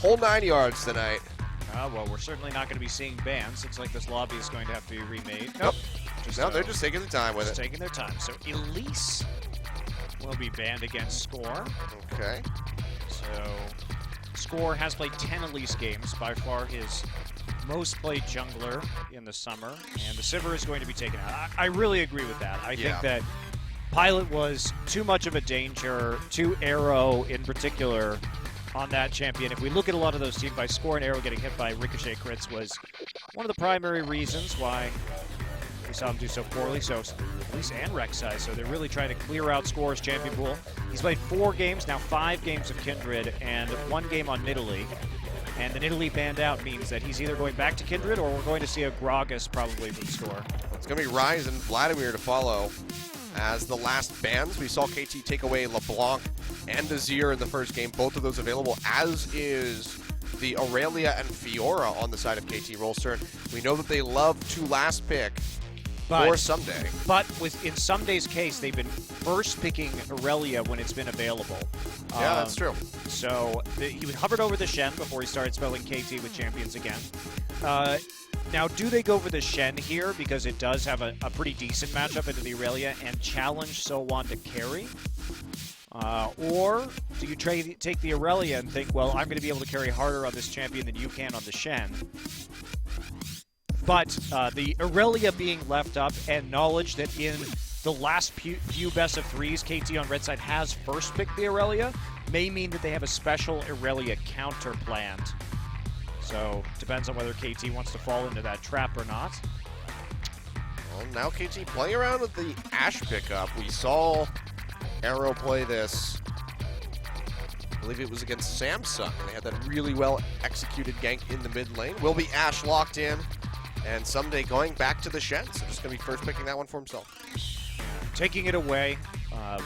whole 9 yards tonight. Well, we're certainly not going to be seeing bans. Looks like this lobby is going to have to be remade. Nope. Just, No, they're just taking the time with it. taking their time. So Elise will be banned against Score. Okay. So Score has played 10 Elise games, by far his most played jungler in the summer, and the Sivir is going to be taken out. I really agree with that. I think that Pilot was too much of a danger, to Arrow in particular, on that champion. If we look at a lot of those teams, by Score and Arrow getting hit by Ricochet crits was one of the primary reasons why we saw him do so poorly. So Elise and Rek'Sai, so they're really trying to clear out Score's champion pool. He's played 4 games, now 5 games of Kindred, and 1 game on Nidalee. And the Nidalee banned out means that he's either going back to Kindred or we're going to see a Gragas probably from Score. It's going to be Ryze and Vladimir to follow as the last bans. We saw KT take away LeBlanc and Azir in the first game, both of those available, as is the Aurelia and Fiora on the side of KT Rolster. We know that they love to last pick for Someday. But in Someday's case, they've been first picking Aurelia when it's been available. Yeah, that's true. So he hovered over the Shen before he started spelling KT with champions again. Now, do they go for the Shen here because it does have a pretty decent matchup into the Aurelia and challenge Sowan to carry? Or do you take the Aurelia and think, well, I'm going to be able to carry harder on this champion than you can on the Shen? But the Aurelia being left up and knowledge that in the last few best of 3s, KT on red side has first picked the Aurelia may mean that they have a special Aurelia counter planned. So depends on whether KT wants to fall into that trap or not. Well, now KT playing around with the Ashe pickup. We saw Arrow play this, I believe it was against Samsung, and they had that really well executed gank in the mid lane. Will be Ashe locked in, and Someday going back to the Shen, so just going to be first picking that one for himself. Taking it away,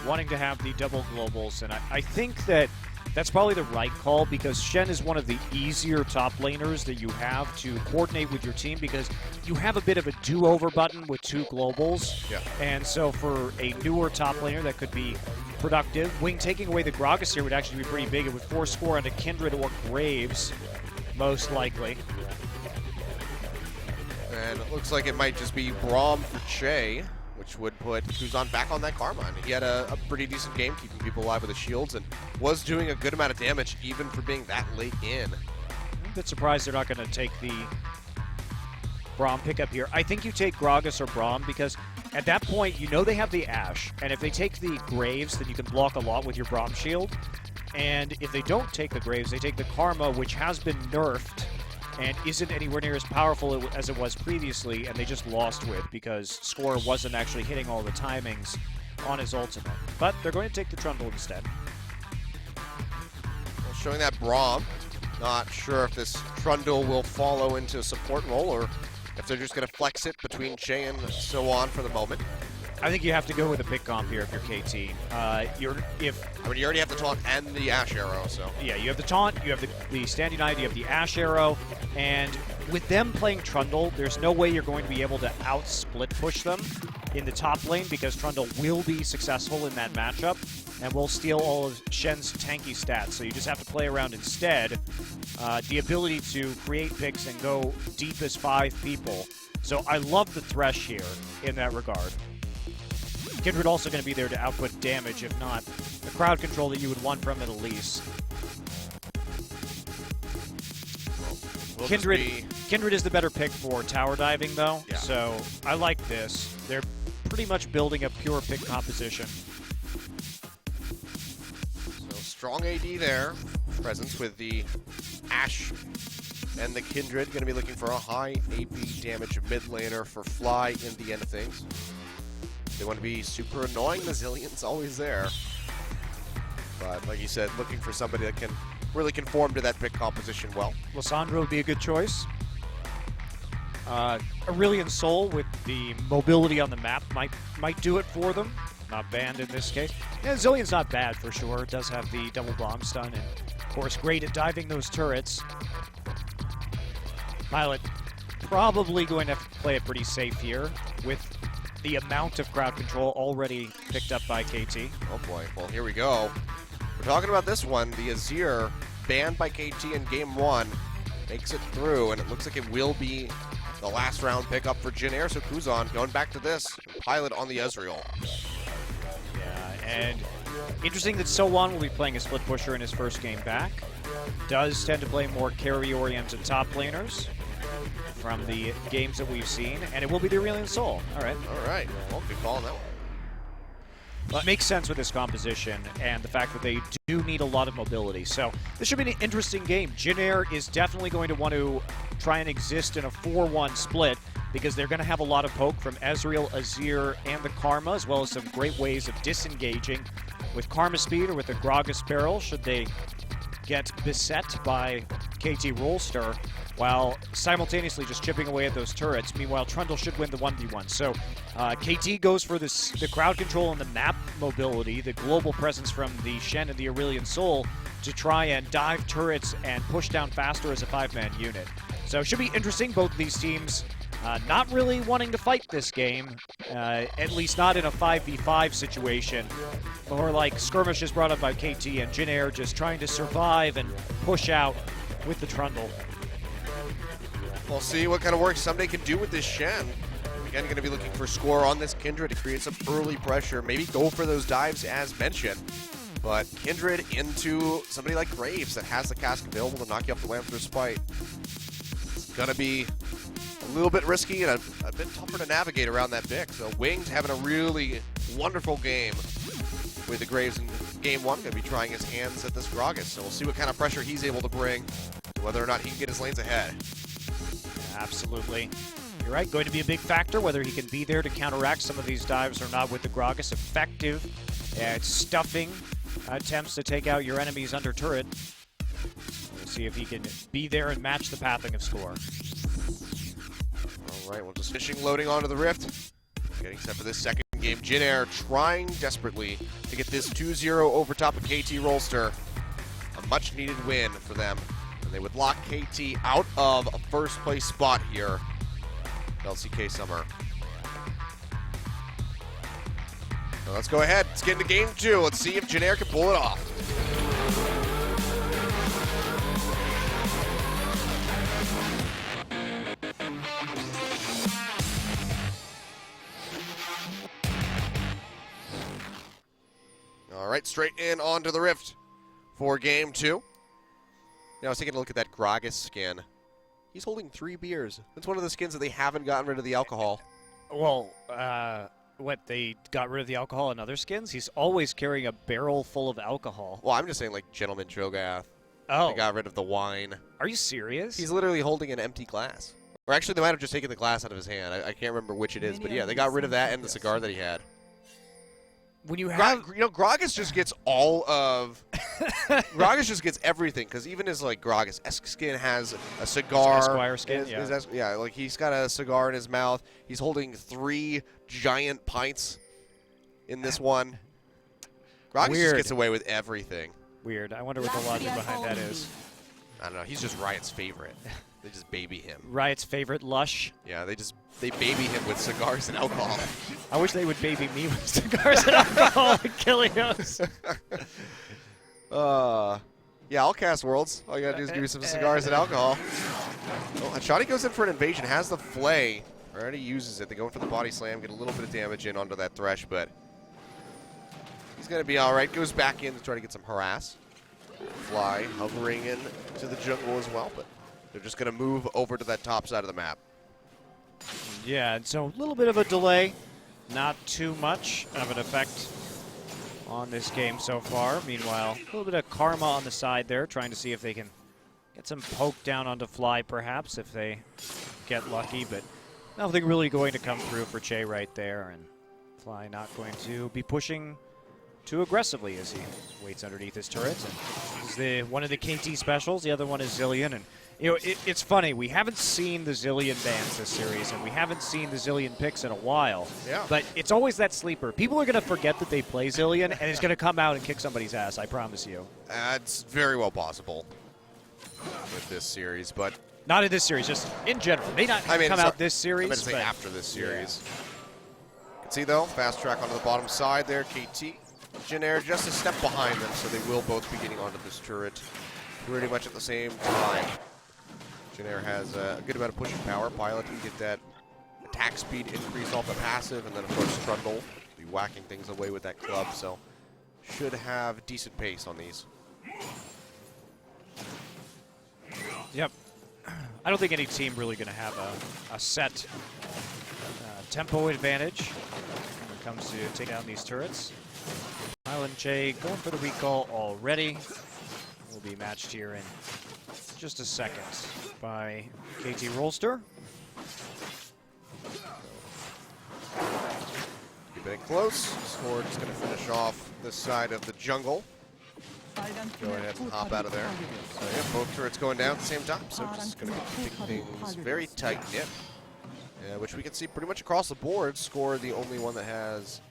wanting to have the double globals, and I think that that's probably the right call because Shen is one of the easier top laners that you have to coordinate with your team because you have a bit of a do-over button with 2 globals. Yeah. And so for a newer top laner that could be productive, Wing taking away the Gragas here would actually be pretty big. It would force Score onto Kindred or Graves, most likely. And it looks like it might just be Braum for Che, which would put Kuzan back on that Carmine. He had a pretty decent game, keeping people alive with his shields, and was doing a good amount of damage even for being that late in. I'm a bit surprised they're not going to take the Braum pickup here. I think you take Gragas or Braum because at that point, you know they have the Ashe, and if they take the Graves, then you can block a lot with your Braum shield. And if they don't take the Graves, they take the Karma, which has been nerfed and isn't anywhere near as powerful as it was previously, and they just lost with because Score wasn't actually hitting all the timings on his ultimate. But they're going to take the Trundle instead. Well, showing that Braum, not sure if this Trundle will follow into a support role or if they're just going to flex it between Che and so on for the moment. I think you have to go with a pick comp here if you're KT. I mean, you already have the taunt and the Ashe arrow, so. Yeah, you have the taunt, you have the standing knight, you have the Ashe arrow, and with them playing Trundle, there's no way you're going to be able to out-split push them in the top lane because Trundle will be successful in that matchup and will steal all of Shen's tanky stats. So you just have to play around instead. The ability to create picks and go deep as 5 people. So I love the Thresh here in that regard. Kindred also going to be there to output damage, if not the crowd control that you would want from it at least. Kindred is the better pick for tower diving, though, so I like this. They're pretty much building a pure pick composition. So strong AD there. Presence with the Ashe and the Kindred. Going to be looking for a high AP damage mid laner for Fly in the end of things. They want to be super annoying. The Zillion's always there. But like you said, looking for somebody that can really conform to that pick composition well. Lissandra would be a good choice. Aurelion Sol with the mobility on the map might do it for them. Not banned in this case. Yeah, Zillion's not bad for sure. It does have the double bomb stun and of course great at diving those turrets. Pilot probably going to have to play it pretty safe here with the amount of crowd control already picked up by KT. Oh boy, well here we go. We're talking about this one, the Azir banned by KT in game 1. Makes it through, and it looks like it will be the last round pickup for JinAir. So Kuzan going back to this. Pilot on the Ezreal. Yeah, and interesting that So1 will be playing a split pusher in his first game back. Does tend to play more carry-oriented top laners from the games that we've seen, and it will be the Aurelion Sol. All right. All right. Well, good call on that one. Well, it makes sense with this composition and the fact that they do need a lot of mobility. So this should be an interesting game. JinAir is definitely going to want to try and exist in a 4-1 split because they're going to have a lot of poke from Ezreal, Azir, and the Karma, as well as some great ways of disengaging with Karma speed or with the Gragas barrel should they get beset by KT Rolster, while simultaneously just chipping away at those turrets. Meanwhile, Trundle should win the 1v1. So KT goes for this, the crowd control and the map mobility, the global presence from the Shen and the Aurelion Sol to try and dive turrets and push down faster as a 5-man unit. So it should be interesting. Both of these teams not really wanting to fight this game, at least not in a 5v5 situation. More like skirmishes brought up by KT and JinAir just trying to survive and push out with the Trundle. We'll see what kind of work Someday can do with this Shen. Again, going to be looking for score on this Kindred to create some early pressure. Maybe go for those dives as mentioned. But Kindred into somebody like Graves that has the cask available to knock you off the lamp through Spite. It's going to be a little bit risky and a bit tougher to navigate around that pick. So Winged having a really wonderful game with the Graves in game 1. Going to be trying his hands at this Gragas. So we'll see what kind of pressure he's able to bring, whether or not he can get his lanes ahead. Absolutely. You're right, going to be a big factor whether he can be there to counteract some of these dives or not with the Gragas. Effective at stuffing attempts to take out your enemies under turret. We'll see if he can be there and match the pathing of score. All right, well, just finishing loading onto the Rift. Getting set for this second game. JinAir trying desperately to get this 2-0 over top of KT Rolster. A much-needed win for them. And they would lock KT out of a first-place spot here. LCK Summer. So let's go ahead. Let's get into game 2. Let's see if JinAir can pull it off. All right, straight in onto the Rift for game 2. Now, I was taking a look at that Gragas skin. He's holding 3 beers. That's one of the skins that they haven't gotten rid of the alcohol. Well, what, they got rid of the alcohol in other skins? He's always carrying a barrel full of alcohol. Well, I'm just saying, like, Gentleman Drogath. Oh. They got rid of the wine. Are you serious? He's literally holding an empty glass. Or actually, they might have just taken the glass out of his hand. I can't remember which it is, but yeah, they got rid of that and the cigar that he had. When you have... Gragas just gets all of... Gragas just gets everything, because even his, like, Gragas-esque skin has a cigar. Esquire skin, yeah, like, he's got a cigar in his mouth. He's holding 3 giant pints in this one. Gragas just gets away with everything. Weird. I wonder what the logic behind that is. I don't know. He's just Riot's favorite. They just baby him. Riot's favorite, Lush. Yeah, they baby him with cigars and alcohol. I wish they would baby me with cigars and alcohol and Kilios. Yeah, I'll cast Worlds. All you gotta do is give me some cigars and alcohol. Oh, Hachati goes in for an invasion, has the Flay. Already uses it. They go in for the body slam, get a little bit of damage in onto that Thresh, but he's gonna be alright. Goes back in to try to get some harass. Fly hovering in to the jungle as well, but they're just gonna move over to that top side of the map. Yeah, and so a little bit of a delay. Not too much of an effect on this game so far. Meanwhile, a little bit of karma on the side there, trying to see if they can get some poke down onto Fly, perhaps, if they get lucky. But nothing really going to come through for Che right there. And Fly not going to be pushing too aggressively as he waits underneath his turret. And this is one of the KT specials. The other one is Zilean. And you know, it's funny. We haven't seen the Zilean bans this series, and we haven't seen the Zilean picks in a while. Yeah. But it's always that sleeper. People are going to forget that they play Zilean, and it's going to come out and kick somebody's ass, I promise you. It's very well possible with this series, but... Not in this series, just in general. May not come out this series. I meant to say after this series. Yeah. You can see, though, fast track onto the bottom side there, KT. JinAir just a step behind them, so they will both be getting onto this turret pretty much at the same time. JinAir has a good amount of pushing power. Pilot can get that attack speed increase off the passive, and then of course Trundle will be whacking things away with that club, so should have decent pace on these. Yep. I don't think any team really going to have a set tempo advantage when it comes to taking out these turrets. Island J going for the recall already. Will be matched here in just a second by KT Rolster. Keeping it close. Score just going to finish off this side of the jungle. Go ahead and hop out of there. So yeah, both turrets going down at the same time. So just going to keep things very tight-knit, which we can see pretty much across the board. Score the only one that has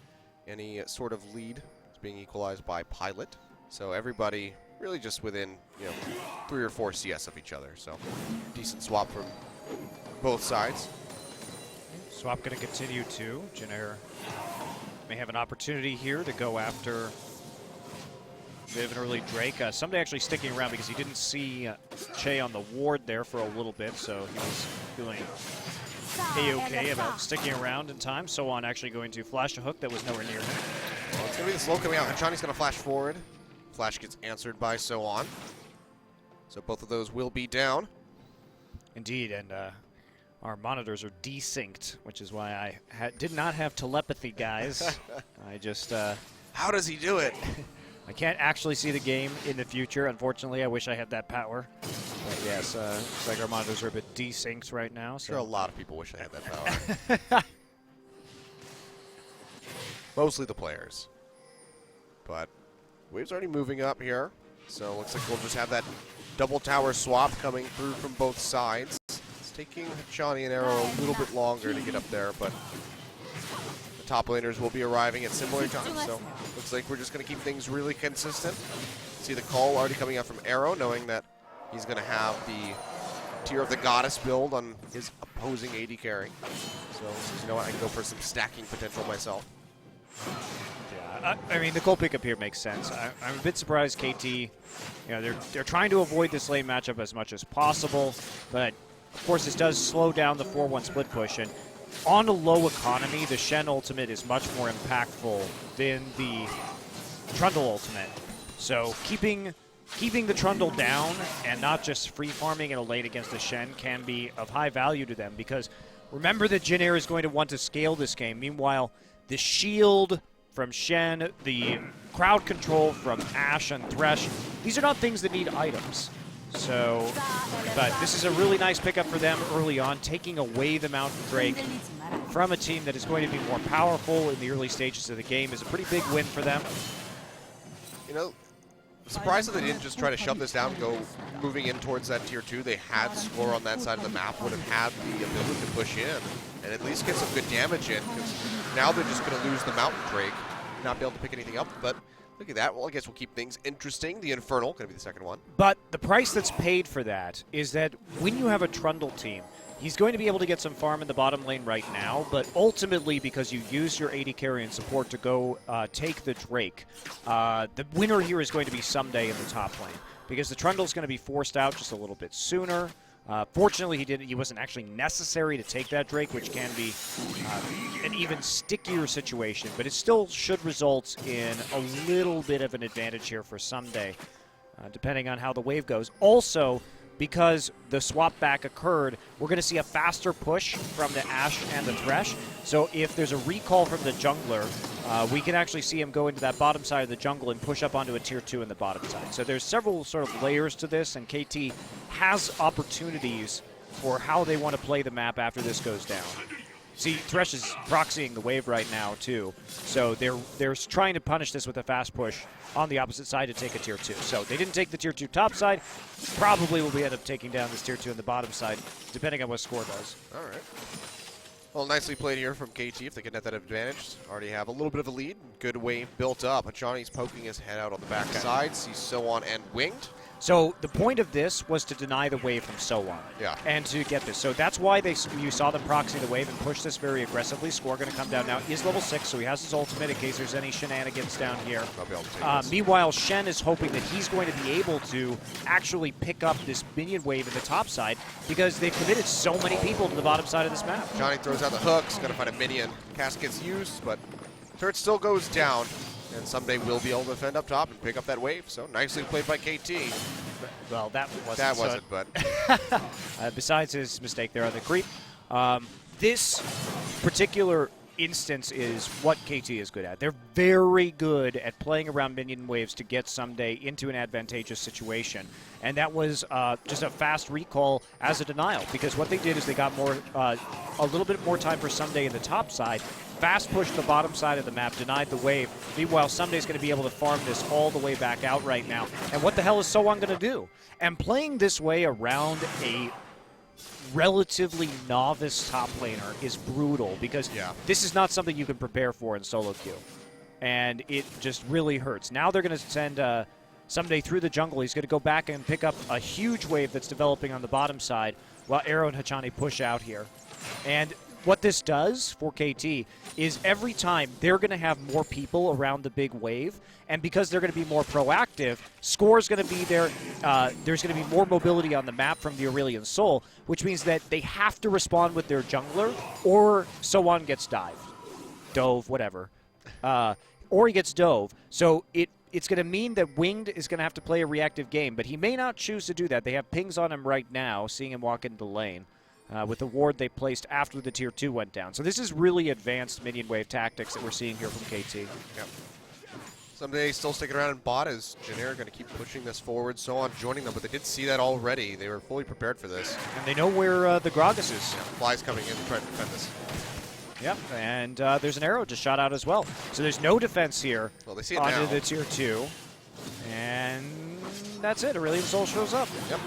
any sort of lead. It's being equalized by Pilot. So everybody really just within 3 or 4 CS of each other. So decent swap from both sides. Swap going to continue too. JinAir may have an opportunity here to go after a bit of an early Drake. Someday actually sticking around because he didn't see Che on the ward there for a little bit, so he was feeling A-okay about sticking around in time. So on actually going to flash a hook that was nowhere near him. Well, it's going to be the slow coming out. Hachani's going to flash forward. Flash gets answered by So On. So both of those will be down. Indeed, and our monitors are desynced, which is why I did not have telepathy, guys. I just... How does he do it? I can't actually see the game in the future. Unfortunately, I wish I had that power. But yes, looks like our monitors are a bit desynced right now. So. Sure, a lot of people wish they had that power. Mostly the players. But Wave's already moving up here. So it looks like we'll just have that double tower swap coming through from both sides. It's taking Hachani and Arrow a little bit longer to get up there, but the top laners will be arriving at similar times. So looks like we're just going to keep things really consistent. See the call already coming out from Arrow, knowing that he's going to have the Tear of the Goddess build on his opposing AD carry. So you know what, I can go for some stacking potential myself. Yeah, I mean, the goal pickup here makes sense. I'm a bit surprised KT, they're trying to avoid this lane matchup as much as possible, but of course this does slow down the 4-1 split push, and on a low economy, the Shen ultimate is much more impactful than the Trundle ultimate. So keeping the Trundle down and not just free farming in a lane against the Shen can be of high value to them, because remember that JinAir is going to want to scale this game. Meanwhile, the shield from Shen, the crowd control from Ashe and Thresh, these are not things that need items. So, but this is a really nice pickup for them early on, taking away the Mountain Drake from a team that is going to be more powerful in the early stages of the game is a pretty big win for them. Surprised that they didn't just try to shove this down and go moving in towards that tier 2. They had Score on that side of the map, would have had the ability to push in and at least get some good damage in, because now they're just going to lose the Mountain Drake, not be able to pick anything up. But look at that. Well, I guess we'll keep things interesting. The Infernal going to be the second one. But the price that's paid for that is that when you have a Trundle team, he's going to be able to get some farm in the bottom lane right now, but ultimately, because you use your AD carry and support to go take the Drake, the winner here is going to be someday in the top lane, because the Trundle's going to be forced out just a little bit sooner. Fortunately, he wasn't actually necessary to take that Drake, which can be an even stickier situation, but it still should result in a little bit of an advantage here for someday, depending on how the wave goes. Also, because the swap back occurred, we're going to see a faster push from the Ashe and the Thresh. So if there's a recall from the jungler, we can actually see him go into that bottom side of the jungle and push up onto a tier 2 in the bottom side. So there's several sort of layers to this, and KT has opportunities for how they want to play the map after this goes down. See, Thresh is proxying the wave right now, too. So they're trying to punish this with a fast push on the opposite side to take a tier 2. So they didn't take the tier 2 top side. Probably will be end up taking down this tier 2 in the bottom side, depending on what Score does. All right. Well, nicely played here from KT if they can net that advantage. Already have a little bit of a lead. Good wave built up. Hachani's poking his head out on the back side. Sees So On and Winged. So the point of this was to deny the wave from So-On. Yeah. And to get this. So that's why you saw them proxy the wave and push this very aggressively. Score going to come down now. He is level 6, so he has his ultimate in case there's any shenanigans down here. I'll be able to take this. Meanwhile, Shen is hoping that he's going to be able to actually pick up this minion wave in the top side because they've committed so many people to the bottom side of this map. Johnny throws out the hooks, going to find a minion. Cast gets used, but turret still goes down. And someday we'll be able to defend up top and pick up that wave. So nicely played by KT. Well, that wasn't. That wasn't, but. Besides his mistake there on the creep, this particular instance is what KT is good at. They're very good at playing around minion waves to get Someday into an advantageous situation. And that was just a fast recall as a denial, because what they did is they got a little bit more time for Someday in the top side, fast pushed the bottom side of the map, denied the wave. Meanwhile, Someday's going to be able to farm this all the way back out right now. And what the hell is So-On going to do? And playing this way around a relatively novice top laner is brutal, because this is not something you can prepare for in solo queue. And it just really hurts. Now they're going to send Someday through the jungle. He's going to go back and pick up a huge wave that's developing on the bottom side while Arrow and Hachani push out here. And what this does for KT is every time they're going to have more people around the big wave, and because they're going to be more proactive, Score's going to be there. There's going to be more mobility on the map from the Aurelion Soul, which means that they have to respond with their jungler, or So-On gets dived, dove, whatever, or he gets dove. So it's going to mean that Winged is going to have to play a reactive game, but he may not choose to do that. They have pings on him right now, seeing him walk into the lane. With the ward they placed after the Tier 2 went down. So this is really advanced minion wave tactics that we're seeing here from KT. Yep. Someday still sticking around in bot as JinAir going to keep pushing this forward. So-On joining them, but they did see that already. They were fully prepared for this. And they know where the Gragas is. Yeah, Fly's coming in to try to defend this. Yep, and there's an arrow just shot out as well. So there's no defense here Well, they see it onto now. the Tier 2. And that's it. Aurelion Soul shows up. Yep.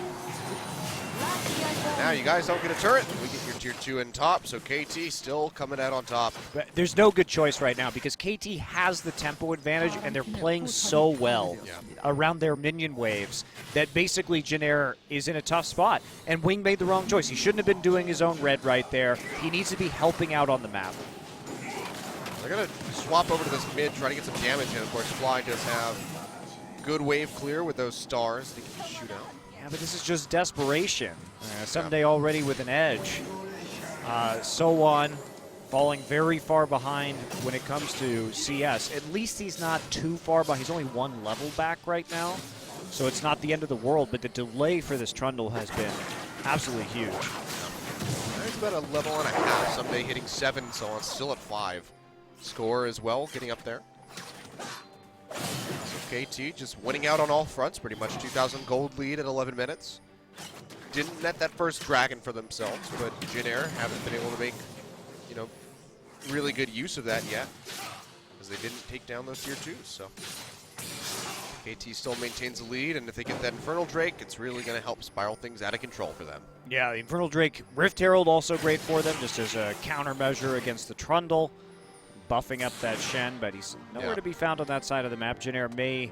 Now you guys don't get a turret. We get your Tier 2 in top, so KT still coming out on top. But there's no good choice right now because KT has the tempo advantage and they're playing so well around their minion waves that basically JinAir is in a tough spot. And Wing made the wrong choice. He shouldn't have been doing his own red right there. He needs to be helping out on the map. They're going to swap over to this mid, try to get some damage, and of course Fly does have good wave clear with those stars. They can shoot out. Yeah, but this is just desperation. Someday already with an edge. So-On falling very far behind when it comes to CS. At least he's not too far behind. He's only one level back right now, so it's not the end of the world, but the delay for this Trundle has been absolutely huge. It's about a level and a half. Someday hitting 7, So-On still at 5. Score as well, getting up there. KT just winning out on all fronts, pretty much 2,000 gold lead at 11 minutes. Didn't net that first dragon for themselves, but JinAir haven't been able to make, really good use of that yet, because they didn't take down those Tier 2s. So KT still maintains the lead, and if they get that Infernal Drake, it's really going to help spiral things out of control for them. Yeah, the Infernal Drake, Rift Herald also great for them, just as a countermeasure against the Trundle. Buffing up that Shen, but he's nowhere to be found on that side of the map. JinAir may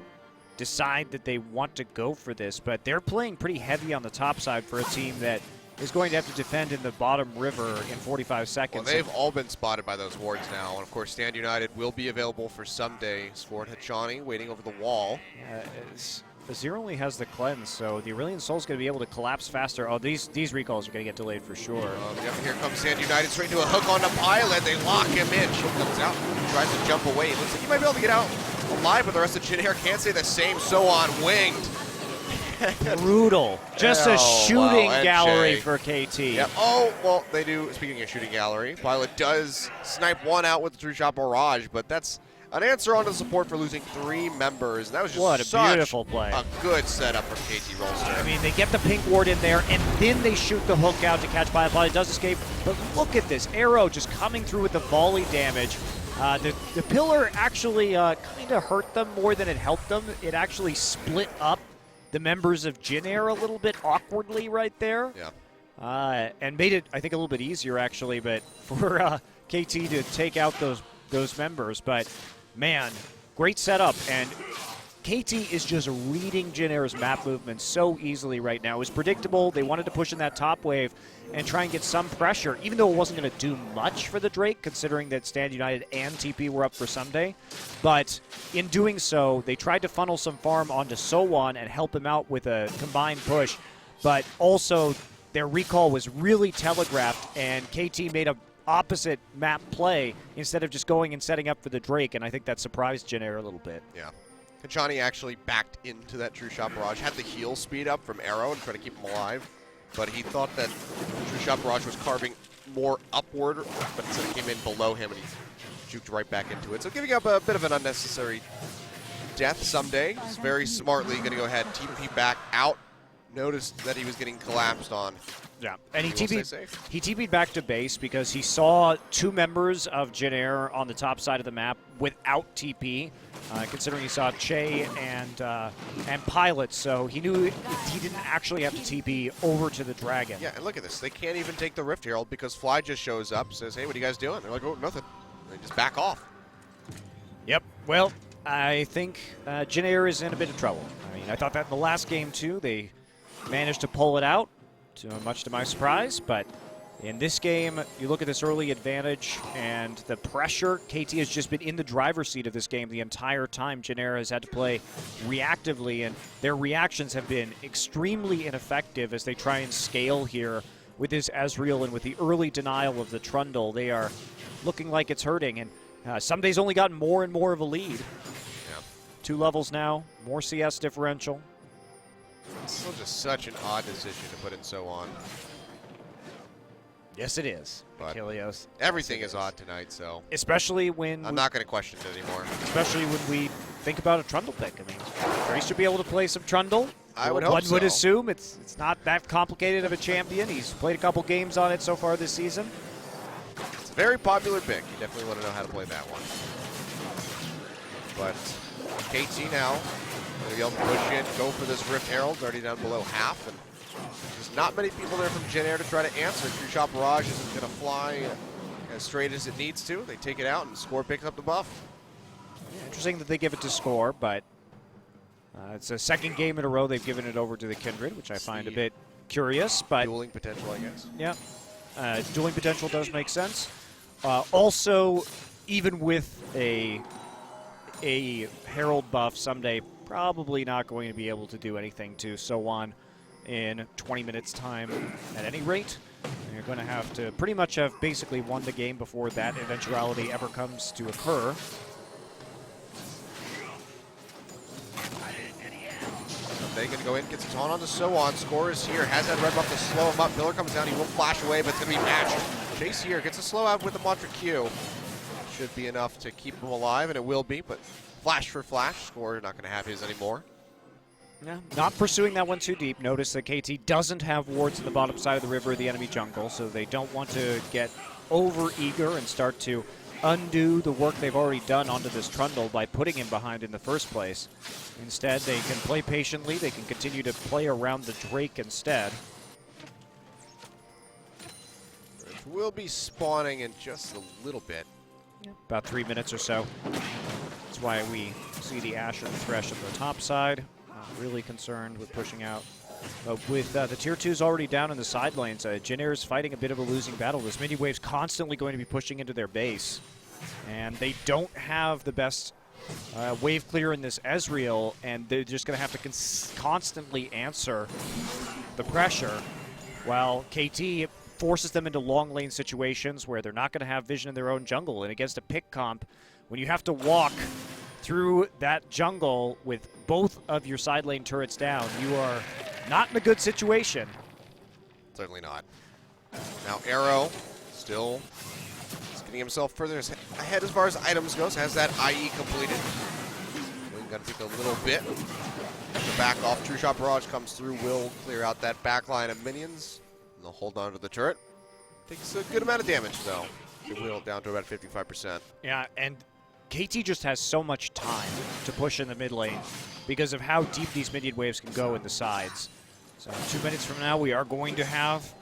decide that they want to go for this, but they're playing pretty heavy on the top side for a team that is going to have to defend in the bottom river in 45 seconds. Well, they've all been spotted by those wards now, and of course Stand United will be available for Someday. Score and Hachani waiting over the wall. Yeah, Azir only has the cleanse, so the Aurelion Soul's going to be able to collapse faster. Oh, these recalls are going to get delayed for sure. Here comes Stand United straight to a hook on the Pilot. They lock him in. Shield comes out, tries to jump away. Looks like he might be able to get out alive, but the rest of JinAir can't say the same. So-On winged. Brutal. Just a shooting wow, gallery for KT. Yep. Oh, well, they do. Speaking of shooting gallery, Pilot does snipe one out with the 3-shot barrage, but that's an answer on the support for losing 3 members. And that was just what a beautiful play. A good setup for KT Rolster. I mean, they get the pink ward in there, and then they shoot the hook out to catch Pilot. Pilot does escape, but look at this. Arrow just coming through with the volley damage. The pillar actually kind of hurt them more than it helped them. It actually split up the members of JinAir a little bit awkwardly right there. Yeah. And made it, I think, a little bit easier, actually, but for KT to take out those members. But, man, great setup. And KT is just reading JinAir's map movements so easily right now. It was predictable. They wanted to push in that top wave and try and get some pressure, even though it wasn't going to do much for the Drake, considering that Stand United and TP were up for Sunday. But in doing so, they tried to funnel some farm onto Sowon and help him out with a combined push. But also, their recall was really telegraphed, and KT made a opposite map play instead of just going and setting up for the Drake, and I think that surprised JinAir a little bit. Yeah. Kachani actually backed into that True Shot Barrage, had the heal speed up from Arrow and try to keep him alive, but he thought that True Shot Barrage was carving more upward, but instead it came in below him and he juked right back into it. So giving up a bit of an unnecessary death someday. He's very smartly going to go ahead and TP back out. Noticed that he was getting collapsed on. Yeah, and he TP'd back to base because he saw two members of JinAir on the top side of the map without TP, considering he saw Che and Pilot, so he knew he didn't actually have to TP over to the Dragon. Yeah, and look at this. They can't even take the Rift Herald because Fly just shows up, says, hey, what are you guys doing? They're like, oh, nothing. They just back off. Yep, well, I think JinAir is in a bit of trouble. I mean, I thought that in the last game, too. They managed to pull it out, much to my surprise, but in this game, you look at this early advantage and the pressure. KT has just been in the driver's seat of this game the entire time. JinAir has had to play reactively, and their reactions have been extremely ineffective as they try and scale here with this Ezreal, and with the early denial of the Trundle, they are looking like it's hurting, and some days only gotten more and more of a lead. Yeah. 2 levels now, more CS differential. It's still just such an odd decision to put in Sowon. Yes, it is. But Kilios. Everything is odd tonight, so. Especially when. I'm not going to question it anymore. Especially when we think about a Trundle pick. I mean, Trace should be able to play some Trundle. I would hope One so. would assume it's not that complicated of a champion. He's played a couple games on it so far this season. It's a very popular pick. You definitely want to know how to play that one. But KT now. Going to be able to push in, go for this Rift Herald, already down below half, and there's not many people there from JinAir to try to answer. True Shot Barrage isn't going to fly as straight as it needs to. They take it out, and Score picks up the buff. Yeah, interesting that they give it to Score, but it's a second game in a row they've given it over to the Kindred, which I find a bit curious. But dueling potential, I guess. Yeah, dueling potential does make sense. Also, even with a Herald buff someday, probably not going to be able to do anything to Sowon in 20 minutes time at any rate. And you're going to have to pretty much have basically won the game before that eventuality ever comes to occur. They can go in, get some taunt on the Sowon. Score is here, has that red buff to slow him up. Pillar comes down, he will flash away, but it's going to be matched. Chase here gets a slow out with the Mantra Q. Should be enough to keep him alive, and it will be, but flash for flash. Score not going to have his anymore. Yeah, not pursuing that one too deep. Notice that KT doesn't have wards at the bottom side of the river of the enemy jungle, so they don't want to get over-eager and start to undo the work they've already done onto this Trundle by putting him behind in the first place. Instead, they can play patiently. They can continue to play around the Drake instead. Which will be spawning in just a little bit. About 3 minutes or so. That's why we see the Ashe and the Thresh on the top side. Not really concerned with pushing out. But with the Tier 2s already down in the side lanes, JinAir is fighting a bit of a losing battle. This mini wave's constantly going to be pushing into their base. And they don't have the best wave clear in this Ezreal, and they're just going to have to constantly answer the pressure, while KT forces them into long lane situations where they're not going to have vision in their own jungle. And against a pick comp, when you have to walk through that jungle with both of your side lane turrets down, you are not in a good situation. Certainly not. Now Arrow still getting himself further ahead as far as items goes. Has that IE completed. Going to take a little bit to back off. True Shot Barrage comes through, will clear out that back line of minions. And they'll hold on to the turret. Takes a good amount of damage though. It will down to about 55%. Yeah, and KT just has so much time to push in the mid lane because of how deep these minion waves can go in the sides. So 2 minutes from now, we are going to have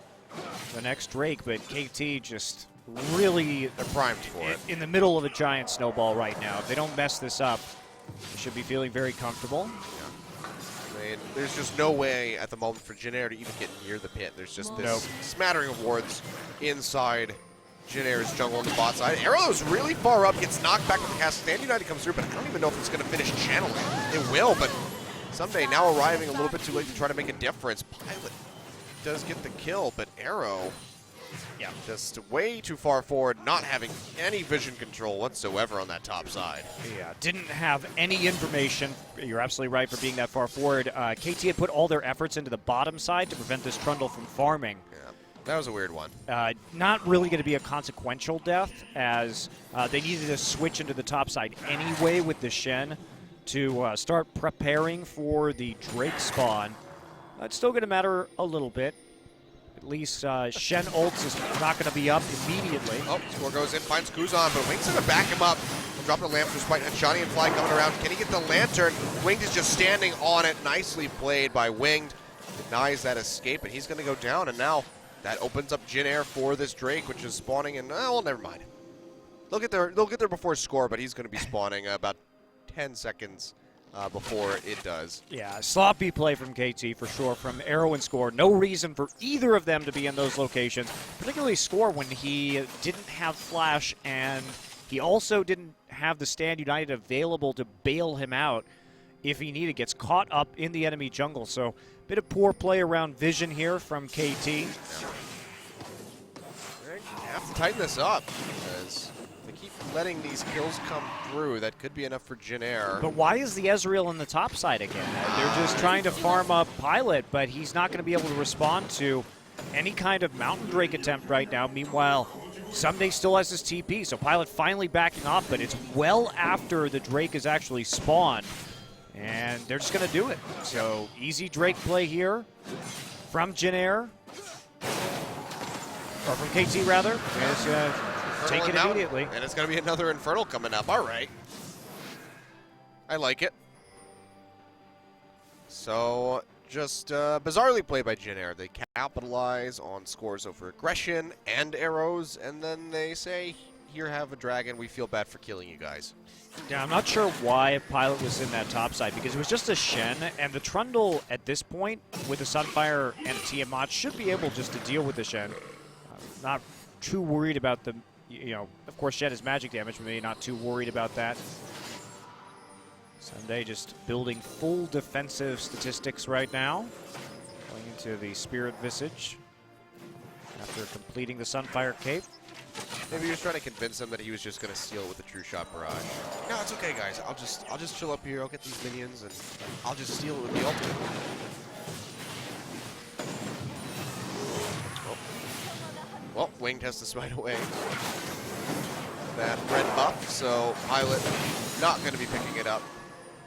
the next Drake, but KT just really... They're primed for it. In the middle of a giant snowball right now. If they don't mess this up, Should be feeling very comfortable. I mean, there's just no way at the moment for JinAir to even get near the pit. There's just this smattering of wards inside JinAir's jungle on the bot side. Arrow's really far up, gets knocked back with the cast. Stand United comes through, but I don't even know if it's going to finish channeling. It will, but someday now arriving a little bit too late to try to make a difference. Pilot does get the kill, but Arrow just way too far forward, not having any vision control whatsoever on that top side. Yeah, didn't have any information. You're absolutely right for being that far forward. KT had put all their efforts into the bottom side to prevent this Trundle from farming. Yeah, that was a weird one. Not really going to be a consequential death, as they needed to switch into the top side anyway with the Shen to start preparing for the Drake spawn. It's still going to matter a little bit. At least Shen ults is not going to be up immediately. Oh, Score goes in, finds Kuzan, but Wing's going to back him up. Dropping the lamp despite Johnny and Fly coming around. Can he get the lantern? Winged is just standing on it. Nicely played by Winged. Denies that escape, and he's going to go down. And now that opens up JinAir for this Drake, which is spawning. And well, never mind. They'll get there before Score, but he's going to be spawning about 10 seconds before it does. Yeah, sloppy play from KT for sure, from Arrow and Score. No reason for either of them to be in those locations, particularly Score when he didn't have Flash and he also didn't have the Stand United available to bail him out if he needed. Gets caught up in the enemy jungle, so a bit of poor play around vision here from KT. They have to tighten this up because they keep letting these kills come through. That could be enough for JinAir. But why is the Ezreal on the top side again? They're just trying to farm up Pilot, but he's not going to be able to respond to any kind of Mountain Drake attempt right now. Meanwhile, Someday still has his TP, so Pilot finally backing off, but it's well after the Drake is actually spawned. And they're just going to do it. So easy Drake play here from JinAir. Or from KT, rather. And take it immediately. And it's going to be another Infernal coming up. All right. I like it. So just bizarrely played by JinAir. They capitalize on Score's over aggression and arrows, and then they say, here, have a dragon. We feel bad for killing you guys. Yeah, I'm not sure why Pilot was in that top side, because it was just a Shen, and the Trundle at this point, with a Sunfire and a Tiamat, should be able just to deal with the Shen. Not too worried about the, of course Shen is magic damage, but maybe not too worried about that. Sunday just building full defensive statistics right now. Going into the Spirit Visage after completing the Sunfire Cape. Maybe he was trying to convince him that he was just going to steal it with a True Shot Barrage. No, it's okay, guys. I'll just chill up here. I'll get these minions, and I'll just steal it with the ultimate. Well, Winged has to smite away that red buff, so Pilot not going to be picking it up.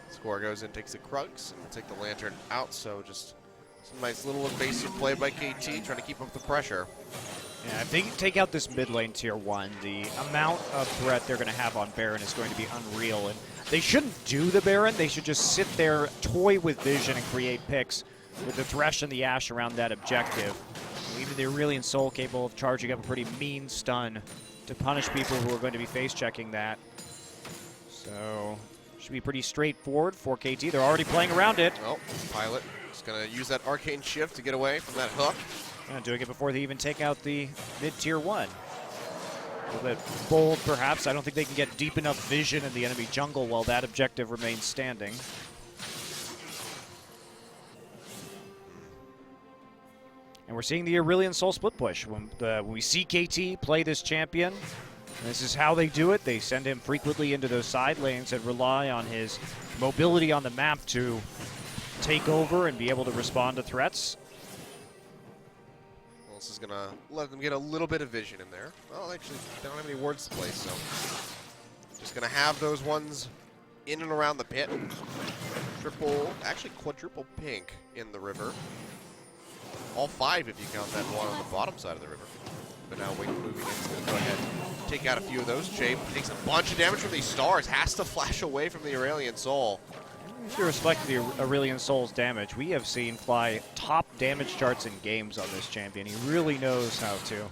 Score goes in, takes the Krugs, and will take the Lantern out, so just some nice little invasive play by KT, trying to keep up the pressure. Yeah, if they can take out this mid lane tier 1, the amount of threat they're going to have on Baron is going to be unreal. And they shouldn't do the Baron. They should just sit there, toy with vision, and create picks with the Thresh and the Ashe around that objective. Even the Aurelion Soul capable of charging up a pretty mean stun to punish people who are going to be face-checking that. So, should be pretty straightforward for KT. They're already playing around it. Well, Pilot is going to use that Arcane Shift to get away from that hook. Doing it before they even take out the mid-tier 1. A little bit bold, perhaps. I don't think they can get deep enough vision in the enemy jungle while that objective remains standing. And we're seeing the Aurelion Soul split push. When we see KT play this champion, this is how they do it. They send him frequently into those side lanes and rely on his mobility on the map to take over and be able to respond to threats. This is going to let them get a little bit of vision in there. Well, actually, they don't have any wards to place, so just going to have those ones in and around the pit. Triple, actually quadruple pink in the river. All 5 if you count that one on the bottom side of the river. But now Wing moving in, is going to go ahead and take out a few of those. Jay takes a bunch of damage from these stars, has to flash away from the Aurelion Soul. If you respect the Aurelion Soul's damage, we have seen Fly top damage charts in games on this champion. He really knows how to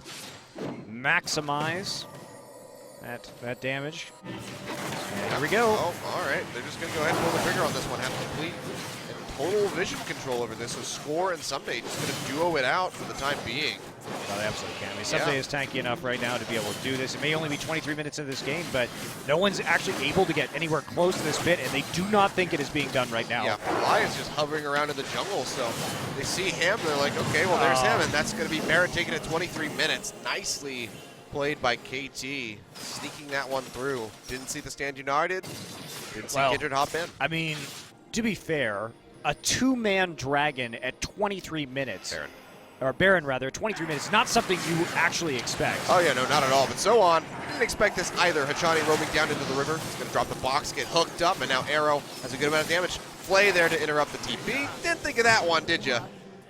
maximize that damage. And here we go. Oh, all right. They're just going to go ahead and pull the trigger on this one. Have complete and total vision control over this. So Score and Someday just going to duo it out for the time being. Well, they absolutely can. I mean, Someday is tanky enough right now to be able to do this. It may only be 23 minutes into this game, but no one's actually able to get anywhere close to this bit, and they do not think it is being done right now. Yeah, Fly is just hovering around in the jungle, so they see him. They're like, okay, well, there's him, and that's going to be Barrett taking it 23 minutes. Nicely played by KT, sneaking that one through. Didn't see the stand United. Didn't see Kindred hop in. I mean, to be fair, a two-man Dragon at 23 minutes. Baron rather, 23 minutes, not something you actually expect. Oh yeah, no, not at all, but so on. Didn't expect this either. Hachani roaming down into the river. He's gonna drop the box, get hooked up, and now Arrow has a good amount of damage. Flay there to interrupt the TP. Didn't think of that one, did ya?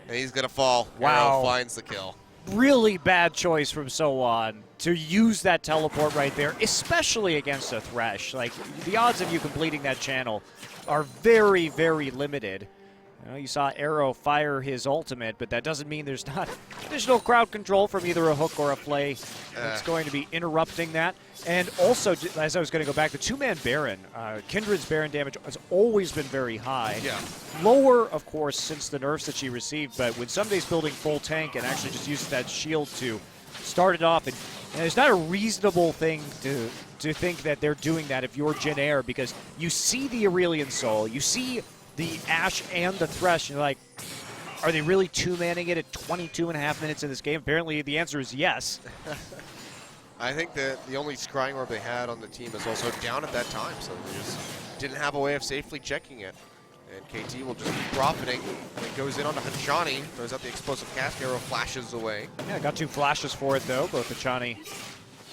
And he's gonna fall. Wow. Arrow finds the kill. Really bad choice from So-On to use that teleport right there, especially against a Thresh. Like, the odds of you completing that channel are very, very limited. You saw Arrow fire his ultimate, but that doesn't mean there's not additional crowd control from either a hook or a Flay. It's going to be interrupting that. And also, as I was going to go back, the two-man Baron, Kindred's Baron damage has always been very high. Yeah. Lower, of course, since the nerfs that she received, but when Sunday's building full tank and actually just uses that shield to start it off, and it's not a reasonable thing to think that they're doing that if you're JinAir, because you see the Aurelion Soul, you see the Ashe and the Thresh, and you're like, are they really two-manning it at 22.5 minutes in this game? Apparently the answer is yes. I think that the only scrying orb they had on the team is also down at that time, so they just didn't have a way of safely checking it. And KT will just keep profiting, and it goes in onto Hachani, throws out the explosive cast, Arrow flashes away. Yeah, got 2 flashes for it though, both Hachani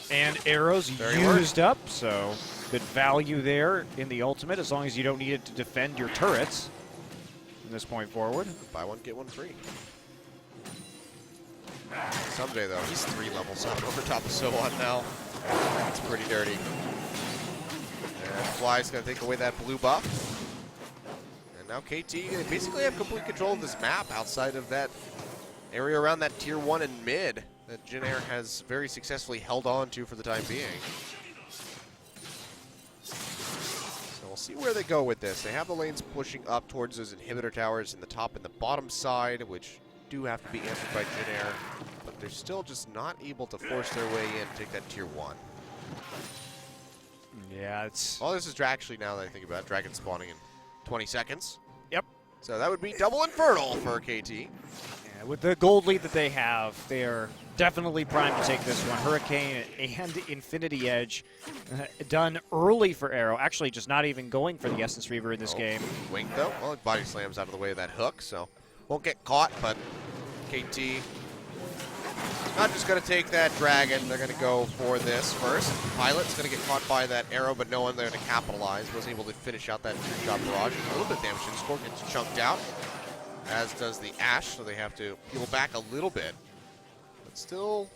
and Arrows Very used up, so good value there in the ultimate, as long as you don't need it to defend your turrets from this point forward. Buy one, get one free. Someday, though, he's 3 levels up over top of So-On now. That's pretty dirty. And Fly's going to take away that blue buff. And now KT, they basically have complete control of this map outside of that area around that tier 1 and mid that JinAir has very successfully held on to for the time being. So we'll see where they go with this. They have the lanes pushing up towards those inhibitor towers in the top and the bottom side, which do have to be answered by JinAir, but they're still just not able to force their way in to take that tier 1. Yeah, it's... All this is actually, now that I think about it, Dragon spawning in 20 seconds. Yep. So that would be double Infernal for KT. Yeah, with the gold lead that they have, they're definitely primed to take this one. Hurricane and Infinity Edge done early for Arrow. Actually, just not even going for the Essence Reaver in this game. Wink, though. Well, it body slams out of the way of that hook, so won't get caught, but KT not just going to take that Dragon. They're going to go for this first. Pilot's going to get caught by that Arrow, but no one there to capitalize. Was able to finish out that 2-shot barrage. A little bit of damage. The score gets chunked out, as does the Ashe, so they have to peel back a little bit. But still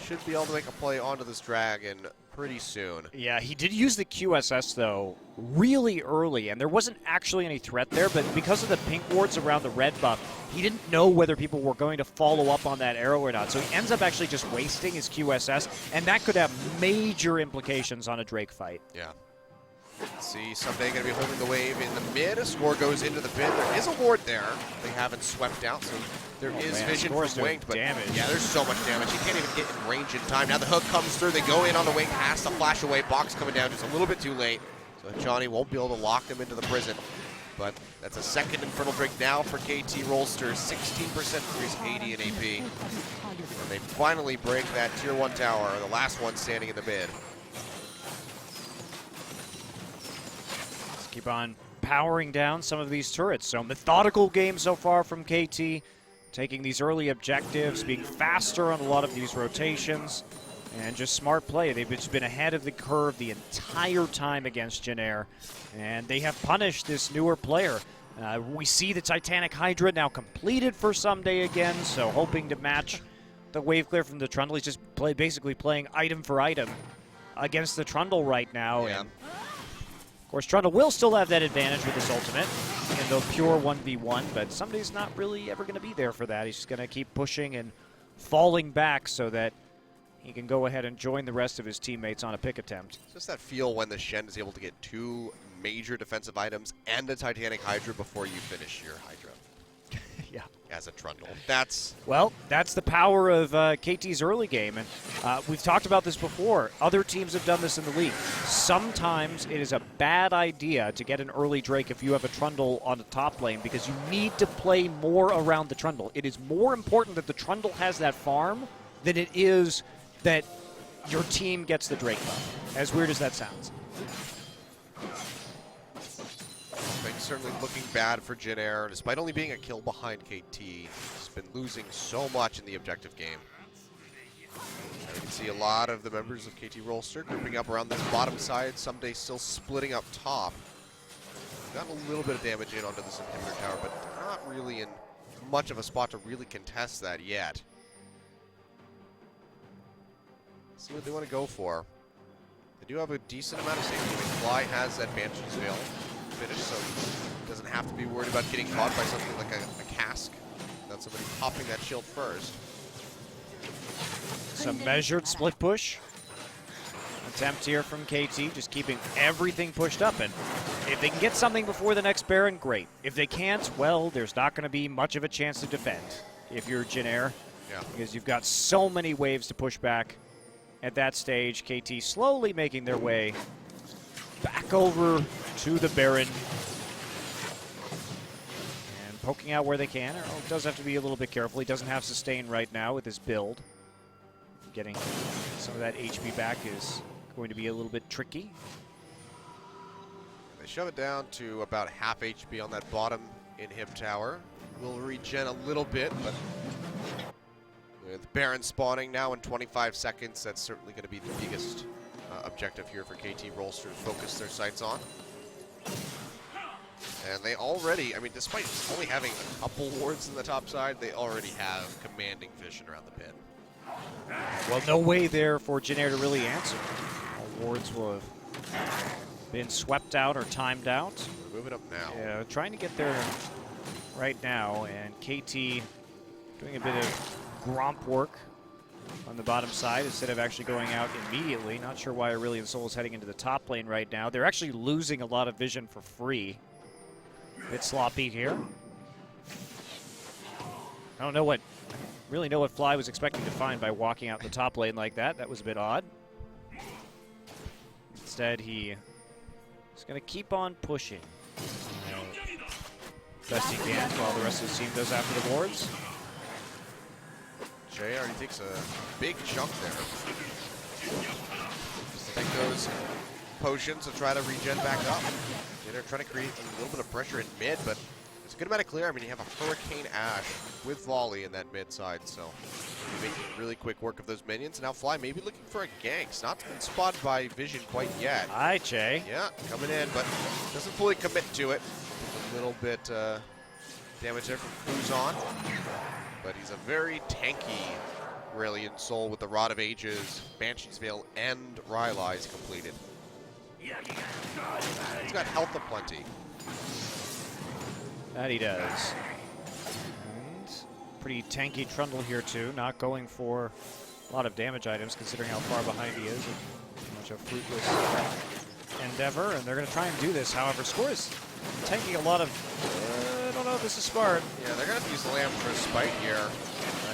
should be able to make a play onto this Dragon pretty soon. Yeah, he did use the QSS, though, really early, and there wasn't actually any threat there, but because of the pink wards around the red buff, he didn't know whether people were going to follow up on that Arrow or not, so he ends up actually just wasting his QSS, and that could have major implications on a Drake fight. Yeah. Let's see, Someday going to be holding the wave in the mid. A Score goes into the pit. There is a ward there. They haven't swept out, so there is vision from Winged. But damage. Yeah, there's so much damage. He can't even get in range in time. Now the hook comes through. They go in on the Wing, has to flash away. Box coming down just a little bit too late. So Johnny won't be able to lock them into the prison. But that's a second Infernal Drink now for KT Rolster. 16% increase, 80 in AP. And they finally break that tier 1 tower, the last one standing in the mid. Keep on powering down some of these turrets. So methodical game so far from KT, taking these early objectives, being faster on a lot of these rotations, and just smart play. They've just been ahead of the curve the entire time against JinAir, and they have punished this newer player. We see the Titanic Hydra now completed for Someday again, so hoping to match the wave clear from the Trundle. He's just basically playing item for item against the Trundle right now. Yeah. And of course, Trundle will still have that advantage with his ultimate in the pure 1v1, but Someday's not really ever going to be there for that. He's just going to keep pushing and falling back so that he can go ahead and join the rest of his teammates on a pick attempt. It's just that feel when the Shen is able to get 2 major defensive items and a Titanic Hydra before you finish your Hydra. Yeah. As a Trundle. That's the power of KT's early game, and we've talked about this before. Other teams have done this in the league. Sometimes it is a bad idea to get an early Drake if you have a Trundle on the top lane, because you need to play more around the Trundle. It is more important that the Trundle has that farm than it is that your team gets the Drake buff. As weird as that sounds. Things certainly looking bad for JinAir, despite only being a kill behind KT. He's been losing so much in the objective game. And you can see a lot of the members of KT Rolster grouping up around this bottom side, someday still splitting up top. Got a little bit of damage in onto this inhibitor tower, but not really in much of a spot to really contest that yet. See what they want to go for. They do have a decent amount of safety. I mean, Fly has that Banshee's Veil finish, so he doesn't have to be worried about getting caught by something like a cask. Not somebody popping that shield first. Some measured split push. Attempt here from KT, just keeping everything pushed up. And if they can get something before the next Baron, great. If they can't, well, there's not going to be much of a chance to defend if you're JinAir. Yeah. Because you've got so many waves to push back at that stage. KT slowly making their way back over to the Baron. And poking out where they can. Does have to be a little bit careful. He doesn't have sustain right now with his build. Getting some of that HP back is going to be a little bit tricky. They shove it down to about half HP on that bottom inhib tower. Will regen a little bit, but with Baron spawning now in 25 seconds, that's certainly going to be the biggest objective here for KT Rolster to focus their sights on. And they already, I mean, despite only having a couple wards in the top side, they already have commanding vision around the pin. Well, no way there for JinAir to really answer. All wards will have been swept out or timed out. We're moving up now. Yeah, trying to get there right now, and KT doing a bit of gromp work on the bottom side instead of actually going out immediately. Not sure why Aurelion Sol is heading into the top lane right now. They're actually losing a lot of vision for free. Bit sloppy here. I don't know really know what Fly was expecting to find by walking out the top lane like that. That was a bit odd. Instead, he is going to keep on pushing. Best he can while the rest of the team does after the wards. Jay already takes a big chunk there. Just take those potions to try to regen back up. They're trying to create a little bit of pressure in mid, but it's a good amount of clear. I mean, you have a Hurricane Ash with Volley in that mid side, so you're making really quick work of those minions. And now Fly maybe looking for a gank. It's not been spotted by Vision quite yet. Hi, Jay. Yeah, coming in, but doesn't fully commit to it. A little bit damage there from Cruzon. But he's a very tanky Aurelion Sol with the Rod of Ages, Banshee's Veil, and Rylai's completed. He's got health aplenty. That he does. And pretty tanky Trundle here too, not going for a lot of damage items considering how far behind he is. Pretty much a fruitless endeavor, and they're going to try and do this. However, Score is taking a lot of... I don't know if this is smart. Yeah, they're going to use the Lamb for a spite here,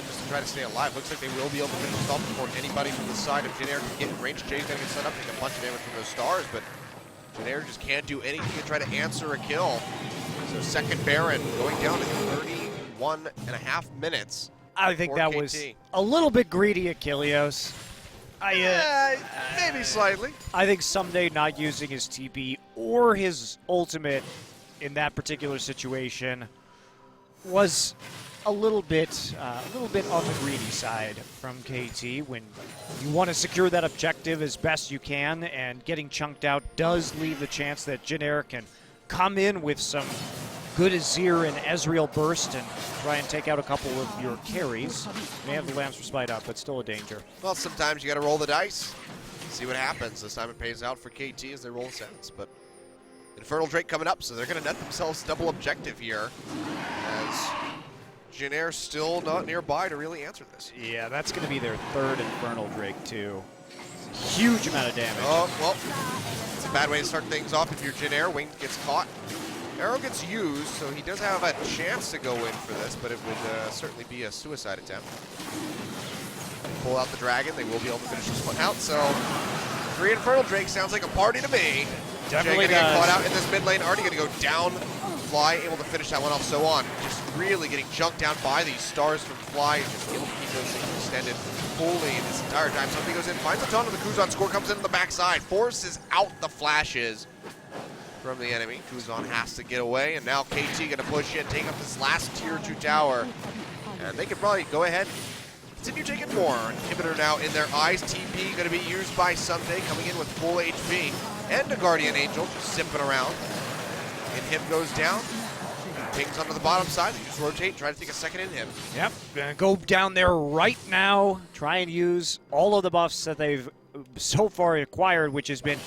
just to try to stay alive. Looks like they will be able to finish this off before anybody from the side of JinAir can get in range. Jay's going to get set up, take a bunch of damage from those stars, but JinAir just can't do anything to try to answer a kill. So second Baron going down in 31.5 minutes. I think that was a little bit greedy, Achilleos. Maybe slightly. I think someday not using his TP or his ultimate in that particular situation was a little bit on the greedy side from KT. When you want to secure that objective as best you can, and getting chunked out does leave the chance that JinAir can come in with some good Azir and Ezreal burst and try and take out a couple of your carries. May have the Lambs for spite up, but still a danger. Well, sometimes you got to roll the dice, see what happens. This time it pays out for KT as they roll sets, but Infernal Drake coming up, so they're going to net themselves double objective here as JinAir still not nearby to really answer this. Yeah, that's going to be their third Infernal Drake, too. Huge amount of damage. Oh, well, it's a bad way to start things off if you're JinAir. Wing gets caught. Arrow gets used, so he does have a chance to go in for this, but it would certainly be a suicide attempt. Pull out the dragon. They will be able to finish this one out, so 3 Infernal Drake sounds like a party to me. Definitely Jay gonna does. get caught out in this mid lane. Already going to go down. Fly able to finish that one off. So on. Just really getting junked down by these stars from Fly. Just able to keep those things extended fully this entire time. Somebody goes in, finds a ton of the Kuzan. Score comes in on the backside. Forces out the flashes from the enemy. Kuzan has to get away. And now KT going to push in, take up this last tier 2 tower. And they could probably go ahead. Continue taking more. Inhibitor now in their eyes. TP going to be used by Someday, coming in with full HP. And a Guardian Angel just zipping around. Inhib goes down. Pings onto the bottom side. They just rotate, try to take a second Inhib. Yep, gonna go down there right now. Try and use all of the buffs that they've so far acquired, which has been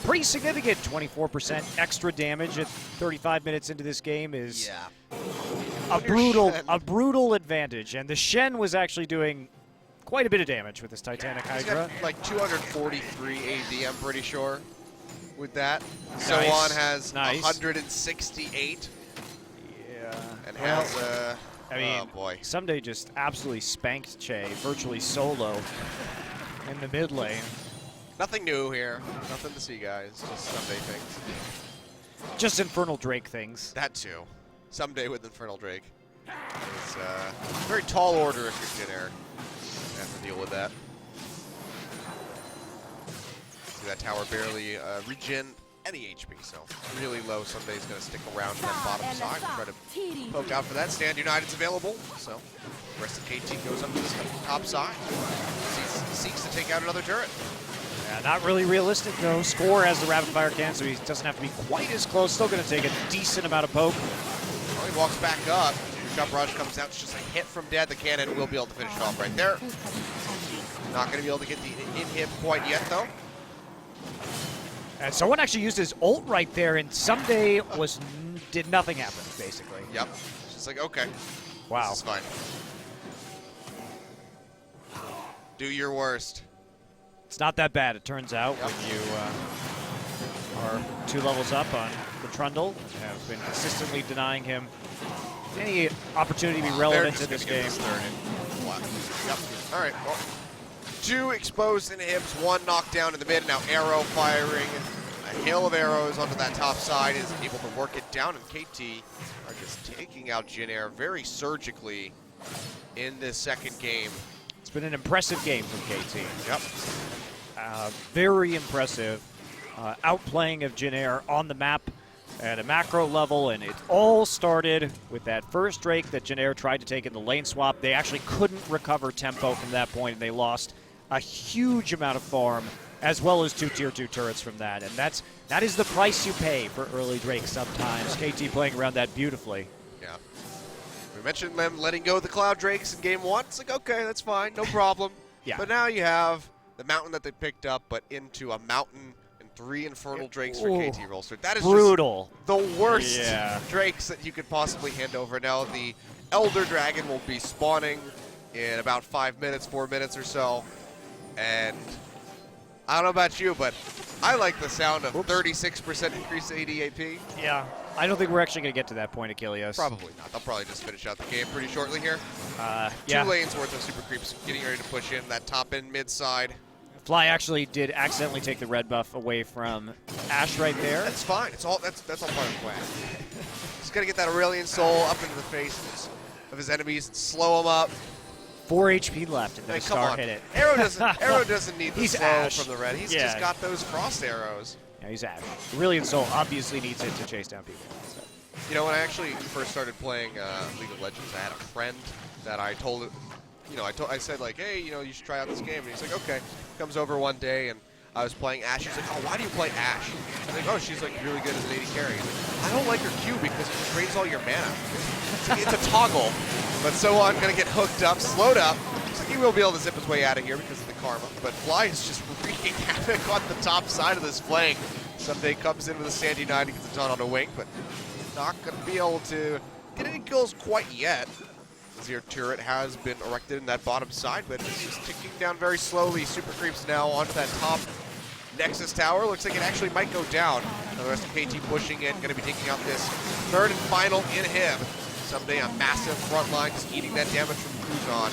pretty significant. 24% extra damage at 35 minutes into this game is a brutal advantage. And the Shen was actually doing quite a bit of damage with this Titanic Hydra. He's got like 243 AD, I'm pretty sure, with that. Nice. So on has Nice. 168. Yeah. And has, I mean, oh boy. Someday just absolutely spanked Che, virtually solo in the mid lane. Nothing new here. Nothing to see, guys. Just Someday things. Just Infernal Drake things. That too. Someday with Infernal Drake. It's a very tall order if you're JinAir. You have to deal with that. See that tower barely regen any HP, so really low. Someboday's going to stick around to that bottom side and try to poke out for that. Stand United's available, so the rest of KT goes up to this top side. Seeks to take out another turret. Yeah, not really realistic, though. Score has the rapid fire cannon, so he doesn't have to be quite as close. Still going to take a decent amount of poke. Well, he walks back up. Shot barrage comes out. It's just a hit from dead. The cannon will be able to finish it off right there. Not going to be able to get the inhib quite yet, though. And someone actually used his ult right there, and Someday did nothing happen, basically. Yep. It's just like, okay. Wow. This is fine. Do your worst. It's not that bad, it turns out, when you are 2 levels up on the Trundle. Have been consistently denying him any opportunity to be relevant to this game. Yep. All right. Well, 2 exposed inhibs, 1 knocked down in the mid. Now Arrow firing a hail of arrows onto that top side is able to work it down, and KT are just taking out JinAir very surgically in this second game. It's been an impressive game from KT. Yep. Very impressive outplaying of JinAir on the map at a macro level, and it all started with that first Drake that JinAir tried to take in the lane swap. They actually couldn't recover tempo from that point, and they lost a huge amount of farm, as well as 2 tier 2 turrets from that. And that is the price you pay for early Drake sometimes. KT playing around that beautifully. Yeah. We mentioned them letting go of the Cloud Drakes in game 1. It's like, okay, that's fine, no problem. Yeah. But now you have the mountain that they picked up, but into a mountain and 3 Infernal Drakes for KT Rolster. That is brutal. Just the worst Drakes that you could possibly hand over. Now the Elder Dragon will be spawning in about 5 minutes, 4 minutes or so. And I don't know about you, but I like the sound of 36% increase ADAP. Yeah. I don't think we're actually going to get to that point, Achilles. Probably not. They'll probably just finish out the game pretty shortly here. Yeah. 2 lanes worth of super creeps getting ready to push in that top end mid side. Fly actually did accidentally take the red buff away from Ashe right there. That's fine. That's all part of the plan. Just got to get that Aurelion Soul up into the face of his enemies and slow them up. 4 HP left, and the star hit it. Arrow doesn't need the slow Ashe. from the red. He's just got those frost arrows. Yeah, he's Ashe. Aurelion Soul obviously needs it to chase down people. So. You know, when I actually first started playing League of Legends, I had a friend that I told, I said like, hey, you should try out this game, and he's like, okay. Comes over one day, and I was playing Ashe. He's like, oh, why do you play Ashe? I was like, oh, she's like really good as an AD carry. He's like, I don't like her Q because it drains all your mana. It's a toggle. But so I'm gonna get hooked up, slowed up. Looks like he will be able to zip his way out of here because of the karma. But Fly is just wreaking havoc on the top side of this flank. Someday comes in with a Stand United, gets a ton on a wing, but not gonna be able to get any kills quite yet. Zero turret has been erected in that bottom side, but it's just ticking down very slowly. Super creeps now onto that top Nexus tower. Looks like it actually might go down. Now the rest of KT pushing in, going to be taking out this third and final inhib. Someday a massive front line just eating that damage from Kuzan.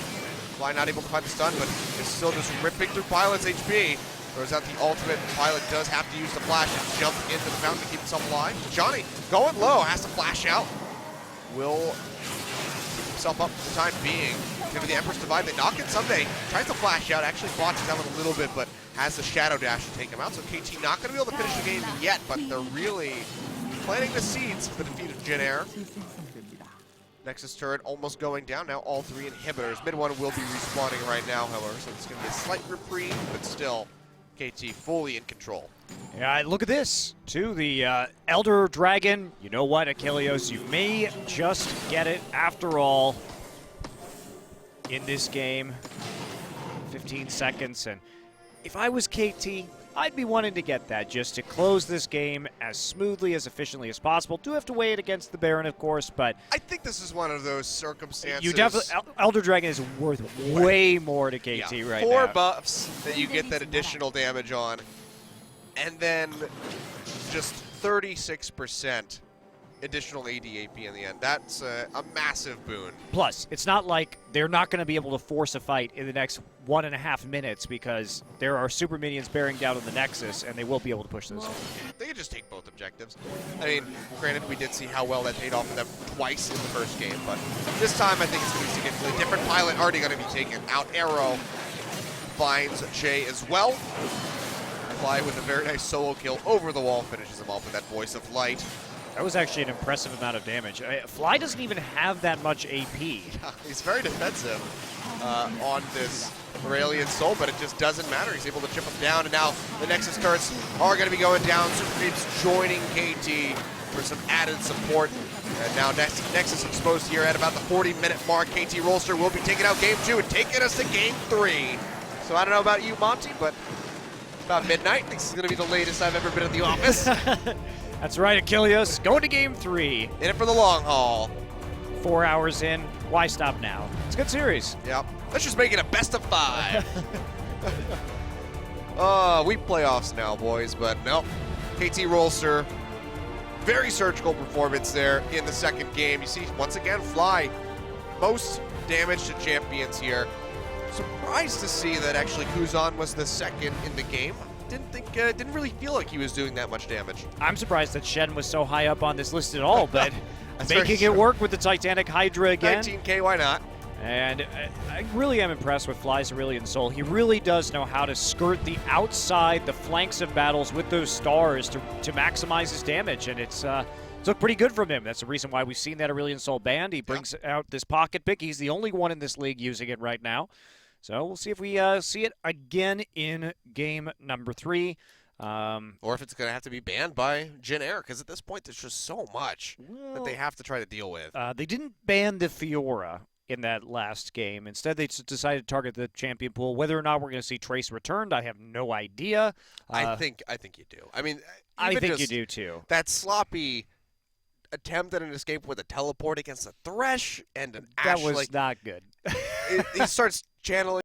Fly not able to find the stun, but is still just ripping through Pilot's HP. Throws out the ultimate. Pilot does have to use the flash and jump into the fountain to keep himself alive. Johnny going low, has to flash out. Will keep himself up for the time being. Gonna be the Emperor's Divide. They knock it someday. Tries to flash out, actually botches out a little bit, but has the Shadow Dash to take him out. So KT not gonna be able to finish the game yet, but they're really planting the seeds for the defeat of JinAir. Nexus turret almost going down now, all three inhibitors. Mid one will be respawning right now, however, so it's going to be a slight reprieve, but still, KT fully in control. Yeah, look at this, too, the Elder Dragon. You know what, Achilleos, you may just get it after all in this game. 15 seconds, and if I was KT, I'd be wanting to get that just to close this game as smoothly, as efficiently as possible. Do have to weigh it against the Baron, of course, but I think this is one of those circumstances. you definitely Elder Dragon is worth way more to KT right now. 4 buffs that you get that additional damage on, and then just 36% additional AD AP in the end. That's a massive boon. Plus, it's not like they're not going to be able to force a fight in the next 1.5 minutes because there are super minions bearing down on the Nexus, and they will be able to push this. They could just take both objectives. I mean, granted, we did see how well that paid off for them twice in the first game, but this time I think it's going to be significantly different. Pilot already going to be taken out. Arrow finds Jay as well. Fly with a very nice solo kill over the wall, finishes him off with that Voice of Light. That was actually an impressive amount of damage. Fly doesn't even have that much AP. He's very defensive on this Aurelian Soul, but it just doesn't matter. He's able to chip him down, and now the Nexus turrets are going to be going down. Super Creeps joining KT for some added support. And now Nexus exposed here at about the 40-minute mark. KT Rolster will be taking out Game 2 and taking us to Game 3. So I don't know about you, Monty, but about midnight. This is going to be the latest I've ever been at the office. That's right, Achilleos. Going to Game 3. In it for the long haul. 4 hours in. Why stop now? It's a good series. Yep. Let's just make it a best of 5. We playoffs now, boys, but nope. KT Rolster, very surgical performance there in the second game. You see, once again, Fly, most damage to champions here. Surprised to see that actually Kuzan was the second in the game. Didn't really feel like he was doing that much damage. I'm surprised that Shen was so high up on this list at all, but That's making it work with the Titanic Hydra again. 19K, why not? And I really am impressed with Fly's Aurelian Soul. He really does know how to skirt the outside, the flanks of battles with those stars to maximize his damage, and it's looked pretty good from him. That's the reason why we've seen that Aurelian Soul banned. He brings out this pocket pick. He's the only one in this league using it right now. So we'll see if we see it again in game number 3. Or if it's going to have to be banned by JinAir, because at this point there's just so much that they have to try to deal with. They didn't ban the Fiora in that last game. Instead, they decided to target the champion pool. Whether or not we're going to see Trace returned, I have no idea. I think you do. I mean, I think you do too. That sloppy attempt at an escape with a teleport against a Thresh and an Ashe. That was not good. He starts channeling